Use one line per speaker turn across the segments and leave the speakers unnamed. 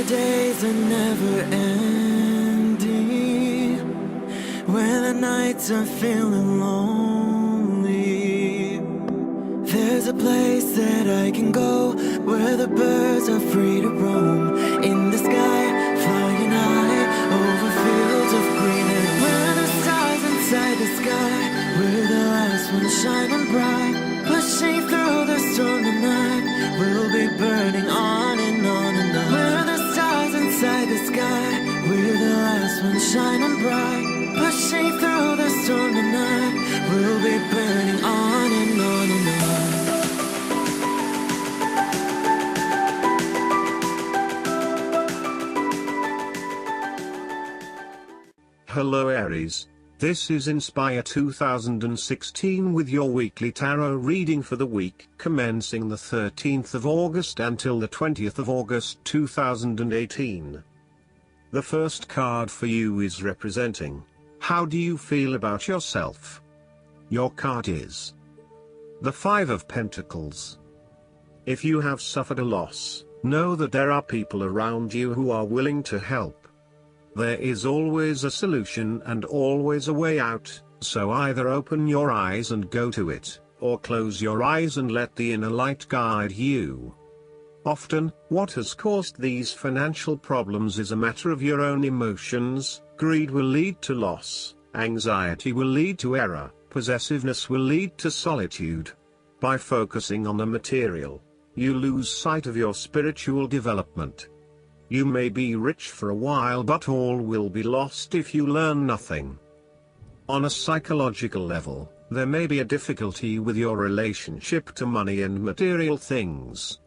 the days are never ending, when the nights are feeling lonely, there's a place that I can go, where the birds are free to roam, in the sky, flying high, over fields of green, and where the stars inside the sky, we're the last ones shining bright, pushing through the storm tonight, we'll be burning on and on and on. We're the stars inside the sky, we're the last ones shining bright, pushing through the storm tonight, we'll be burning on and on and on.
Hello Aries, this is Inspire 2016 with your weekly tarot reading for the week commencing the 13th of August until the 20th of August 2018. The first card for you is representing, how do you feel about yourself? Your card is the Five of Pentacles. If you have suffered a loss, know that there are people around you who are willing to help. There is always a solution and always a way out, so either open your eyes and go to it, or close your eyes and let the inner light guide you. Often, what has caused these financial problems is a matter of your own emotions. Greed will lead to loss, anxiety will lead to error, possessiveness will lead to solitude. By focusing on the material, you lose sight of your spiritual development. You may be rich for a while, but all will be lost if you learn nothing. On a psychological level, there may be a difficulty with your relationship to money and material things.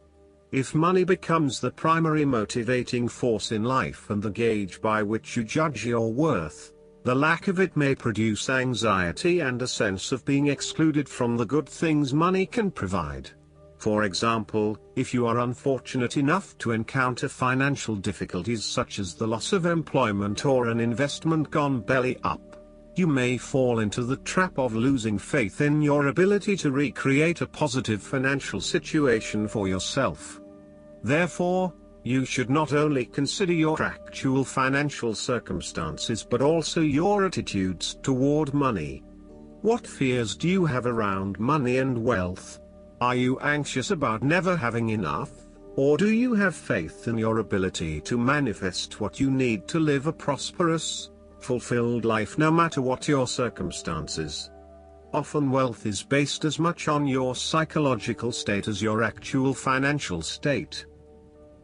If money becomes the primary motivating force in life and the gauge by which you judge your worth, the lack of it may produce anxiety and a sense of being excluded from the good things money can provide. For example, if you are unfortunate enough to encounter financial difficulties such as the loss of employment or an investment gone belly up, you may fall into the trap of losing faith in your ability to recreate a positive financial situation for yourself. Therefore, you should not only consider your actual financial circumstances but also your attitudes toward money. What fears do you have around money and wealth? Are you anxious about never having enough, or do you have faith in your ability to manifest what you need to live a prosperous, fulfilled life no matter what your circumstances? Often wealth is based as much on your psychological state as your actual financial state.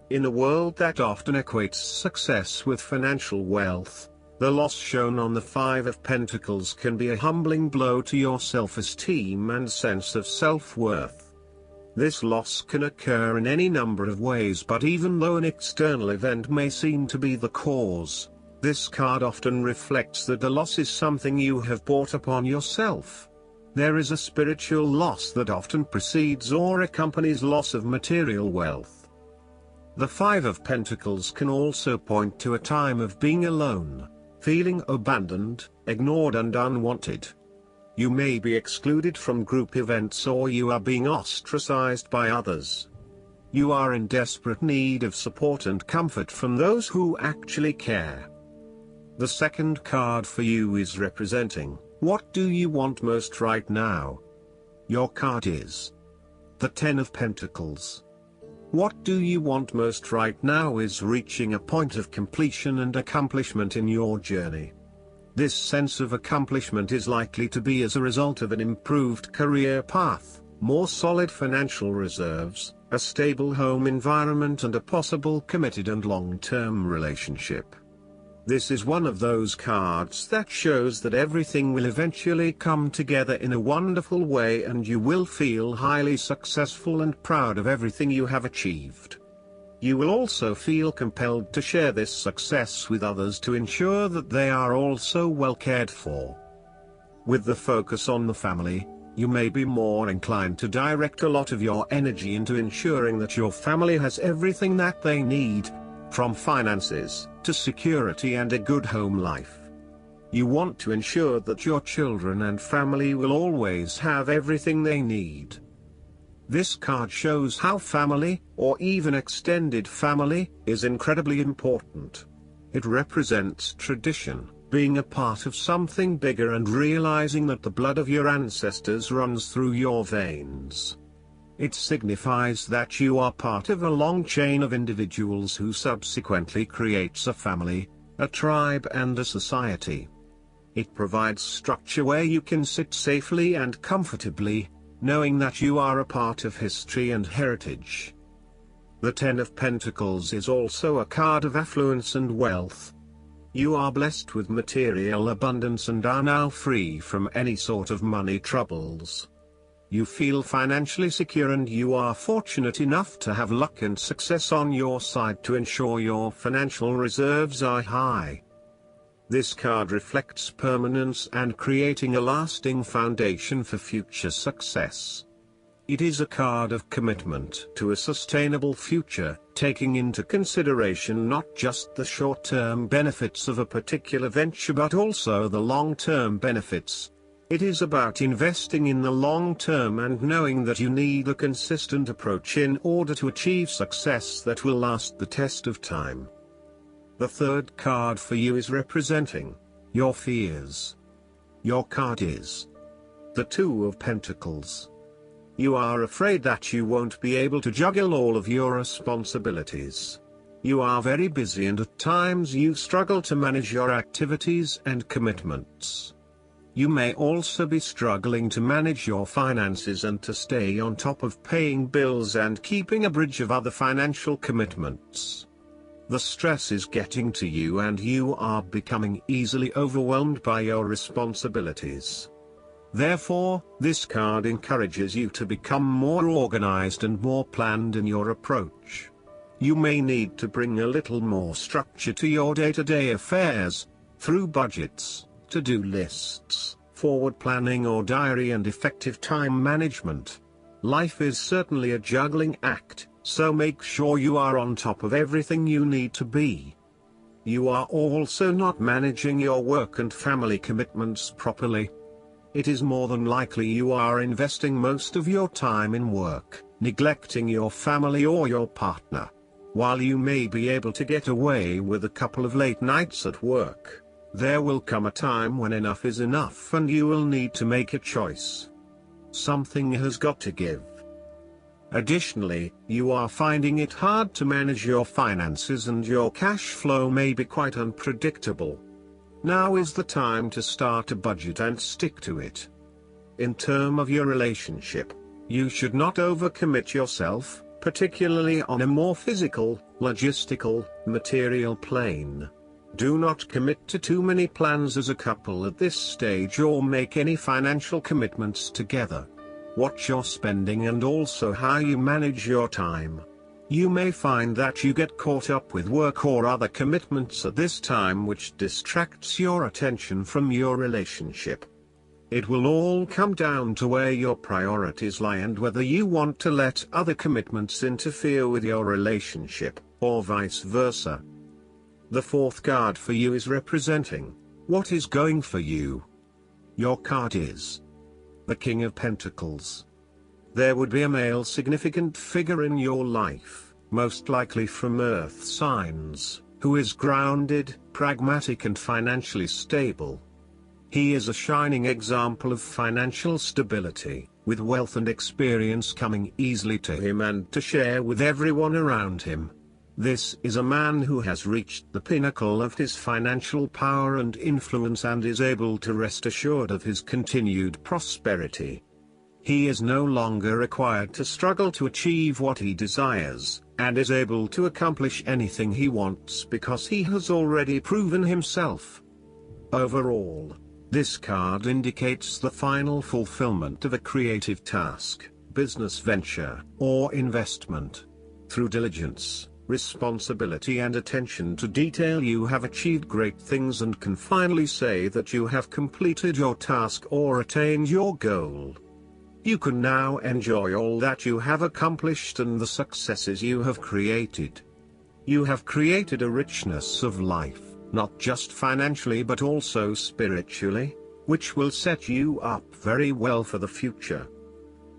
In a world that often equates success with financial wealth, the loss shown on the Five of Pentacles can be a humbling blow to your self-esteem and sense of self-worth. This loss can occur in any number of ways, but even though an external event may seem to be the cause, this card often reflects that the loss is something you have brought upon yourself. There is a spiritual loss that often precedes or accompanies loss of material wealth. The Five of Pentacles can also point to a time of being alone, feeling abandoned, ignored and unwanted. You may be excluded from group events or you are being ostracized by others. You are in desperate need of support and comfort from those who actually care. The second card for you is representing, what do you want most right now? Your card is the Ten of Pentacles. What do you want most right now is reaching a point of completion and accomplishment in your journey. This sense of accomplishment is likely to be as a result of an improved career path, more solid financial reserves, a stable home environment and a possible committed and long-term relationship. This is one of those cards that shows that everything will eventually come together in a wonderful way and you will feel highly successful and proud of everything you have achieved. You will also feel compelled to share this success with others to ensure that they are also well cared for. With the focus on the family, you may be more inclined to direct a lot of your energy into ensuring that your family has everything that they need, from finances to security and a good home life. You want to ensure that your children and family will always have everything they need. This card shows how family, or even extended family, is incredibly important. It represents tradition, being a part of something bigger and realizing that the blood of your ancestors runs through your veins. It signifies that you are part of a long chain of individuals who subsequently creates a family, a tribe and a society. It provides structure where you can sit safely and comfortably, knowing that you are a part of history and heritage. The Ten of Pentacles is also a card of affluence and wealth. You are blessed with material abundance and are now free from any sort of money troubles. You feel financially secure and you are fortunate enough to have luck and success on your side to ensure your financial reserves are high. This card reflects permanence and creating a lasting foundation for future success. It is a card of commitment to a sustainable future, taking into consideration not just the short-term benefits of a particular venture but also the long-term benefits. It is about investing in the long term and knowing that you need a consistent approach in order to achieve success that will last the test of time. The third card for you is representing your fears. Your card is the Two of Pentacles. You are afraid that you won't be able to juggle all of your responsibilities. You are very busy and at times you struggle to manage your activities and commitments. You may also be struggling to manage your finances and to stay on top of paying bills and keeping a bridge of other financial commitments. The stress is getting to you and you are becoming easily overwhelmed by your responsibilities. Therefore, this card encourages you to become more organized and more planned in your approach. You may need to bring a little more structure to your day-to-day affairs, through budgets, to-do lists, forward planning or diary and effective time management. Life is certainly a juggling act, so make sure you are on top of everything you need to be. You are also not managing your work and family commitments properly. It is more than likely you are investing most of your time in work, neglecting your family or your partner. While you may be able to get away with a couple of late nights at work, there will come a time when enough is enough and you will need to make a choice. Something has got to give. Additionally, you are finding it hard to manage your finances and your cash flow may be quite unpredictable. Now is the time to start a budget and stick to it. In terms of your relationship, you should not overcommit yourself, particularly on a more physical, logistical, material plane. Do not commit to too many plans as a couple at this stage or make any financial commitments together. Watch your spending and also how you manage your time. You may find that you get caught up with work or other commitments at this time which distracts your attention from your relationship. It will all come down to where your priorities lie and whether you want to let other commitments interfere with your relationship, or vice versa. The fourth card for you is representing what is going for you. Your card is the King of Pentacles. There would be a male significant figure in your life, most likely from earth signs, who is grounded, pragmatic and financially stable. He is a shining example of financial stability, with wealth and experience coming easily to him and to share with everyone around him. This is a man who has reached the pinnacle of his financial power and influence and is able to rest assured of his continued prosperity. He is no longer required to struggle to achieve what he desires, and is able to accomplish anything he wants because he has already proven himself. Overall, this card indicates the final fulfillment of a creative task, business venture, or investment. Through diligence, responsibility and attention to detail you have achieved great things and can finally say that you have completed your task or attained your goal. You can now enjoy all that you have accomplished and the successes you have created. You have created a richness of life, not just financially but also spiritually, which will set you up very well for the future.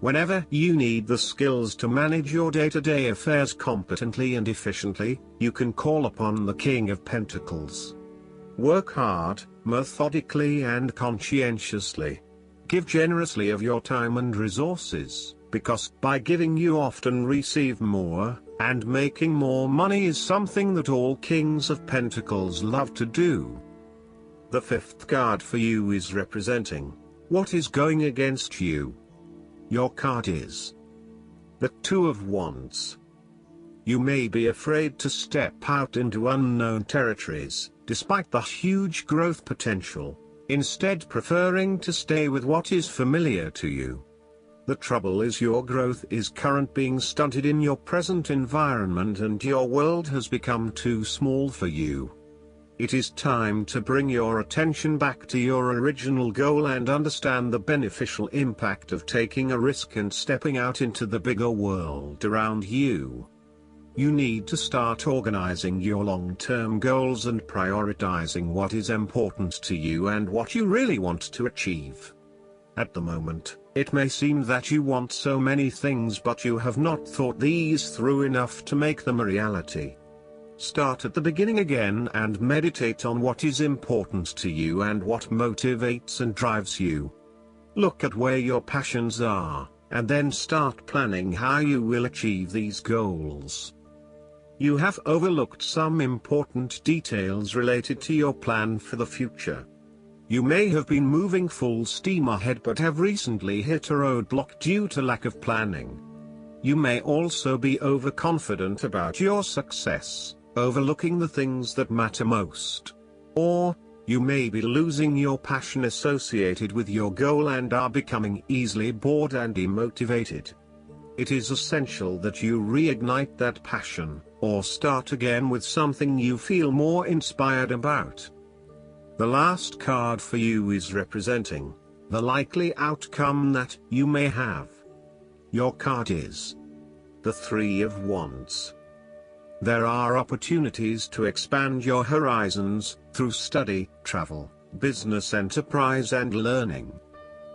Whenever you need the skills to manage your day-to-day affairs competently and efficiently, you can call upon the King of Pentacles. Work hard, methodically and conscientiously. Give generously of your time and resources, because by giving you often receive more, and making more money is something that all Kings of Pentacles love to do. The fifth card for you is representing what is going against you. Your card is the Two of Wands. You may be afraid to step out into unknown territories, despite the huge growth potential, instead preferring to stay with what is familiar to you. The trouble is your growth is currently being stunted in your present environment and your world has become too small for you. It is time to bring your attention back to your original goal and understand the beneficial impact of taking a risk and stepping out into the bigger world around you. You need to start organizing your long-term goals and prioritizing what is important to you and what you really want to achieve. At the moment, it may seem that you want so many things but you have not thought these through enough to make them a reality. Start at the beginning again and meditate on what is important to you and what motivates and drives you. Look at where your passions are, and then start planning how you will achieve these goals. You have overlooked some important details related to your plan for the future. You may have been moving full steam ahead but have recently hit a roadblock due to lack of planning. You may also be overconfident about your success, overlooking the things that matter most. Or, you may be losing your passion associated with your goal and are becoming easily bored and demotivated. It is essential that you reignite that passion, or start again with something you feel more inspired about. The last card for you is representing the likely outcome that you may have. Your card is the Three of Wands. There are opportunities to expand your horizons through study, travel, business enterprise and learning.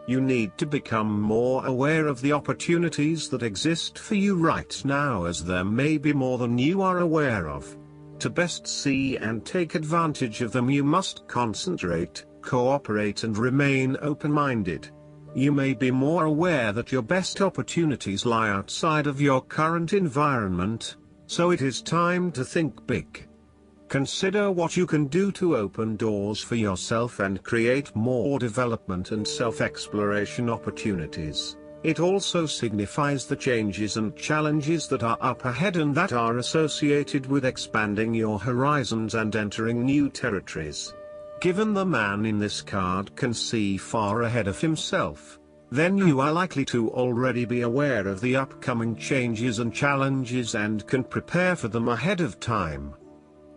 You need to become more aware of the opportunities that exist for you right now, as there may be more than you are aware of. To best see and take advantage of them, you must concentrate, cooperate and remain open-minded. You may be more aware that your best opportunities lie outside of your current environment, so it is time to think big. Consider what you can do to open doors for yourself and create more development and self-exploration opportunities. It also signifies the changes and challenges that are up ahead and that are associated with expanding your horizons and entering new territories. Given the man in this card can see far ahead of himself, then you are likely to already be aware of the upcoming changes and challenges and can prepare for them ahead of time.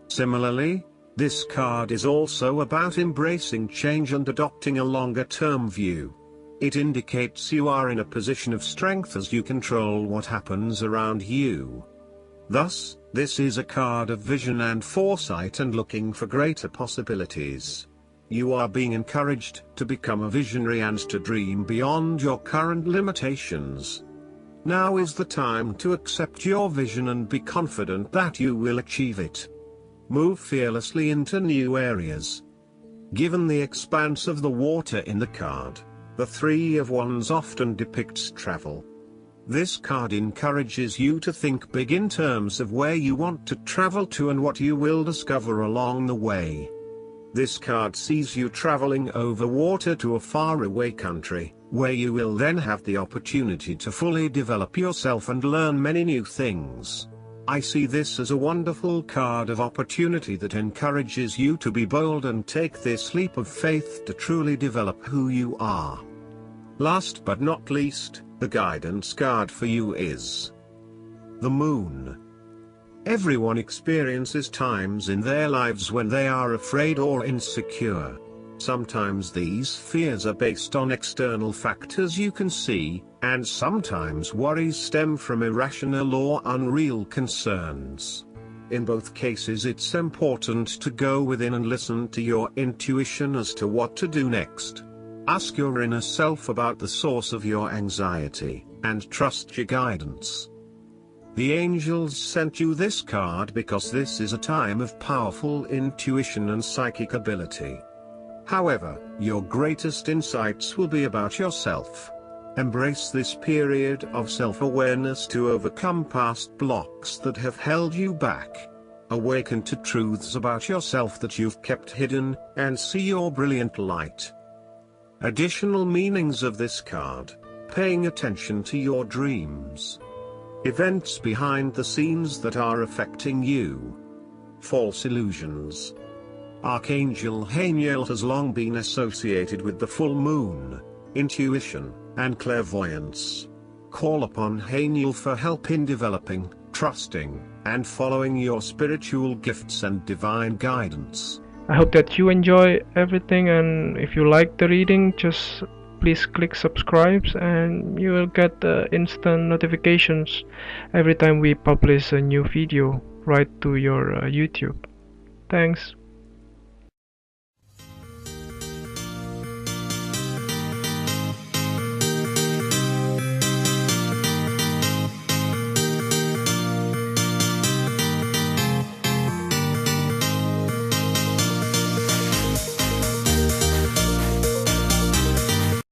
Similarly, this card is also about embracing change and adopting a longer-term view. It indicates you are in a position of strength as you control what happens around you. Thus, this is a card of vision and foresight and looking for greater possibilities. You are being encouraged to become a visionary and to dream beyond your current limitations. Now is the time to accept your vision and be confident that you will achieve it. Move fearlessly into new areas. Given the expanse of the water in the card, the Three of Wands often depicts travel. This card encourages you to think big in terms of where you want to travel to and what you will discover along the way. This card sees you traveling over water to a faraway country, where you will then have the opportunity to fully develop yourself and learn many new things. I see this as a wonderful card of opportunity that encourages you to be bold and take this leap of faith to truly develop who you are. Last but not least, the guidance card for you is the Moon. Everyone experiences times in their lives when they are afraid or insecure. Sometimes these fears are based on external factors you can see, and sometimes worries stem from irrational or unreal concerns. In both cases, it's important to go within and listen to your intuition as to what to do next. Ask your inner self about the source of your anxiety. and trust your guidance. The angels sent you this card because this is a time of powerful intuition and psychic ability. However, your greatest insights will be about yourself. Embrace this period of self-awareness to overcome past blocks that have held you back. Awaken to truths about yourself that you've kept hidden, and see your brilliant light. Additional meanings of this card: paying attention to your dreams, events behind the scenes that are affecting you, false illusions. Archangel Haniel has long been associated with the full moon, intuition, and clairvoyance. Call upon Haniel for help in developing, trusting, and following your spiritual gifts and divine guidance.
I hope that you enjoy everything, and if you like the reading, just please click subscribe and you will get instant notifications every time we publish a new video right to your YouTube. Thanks.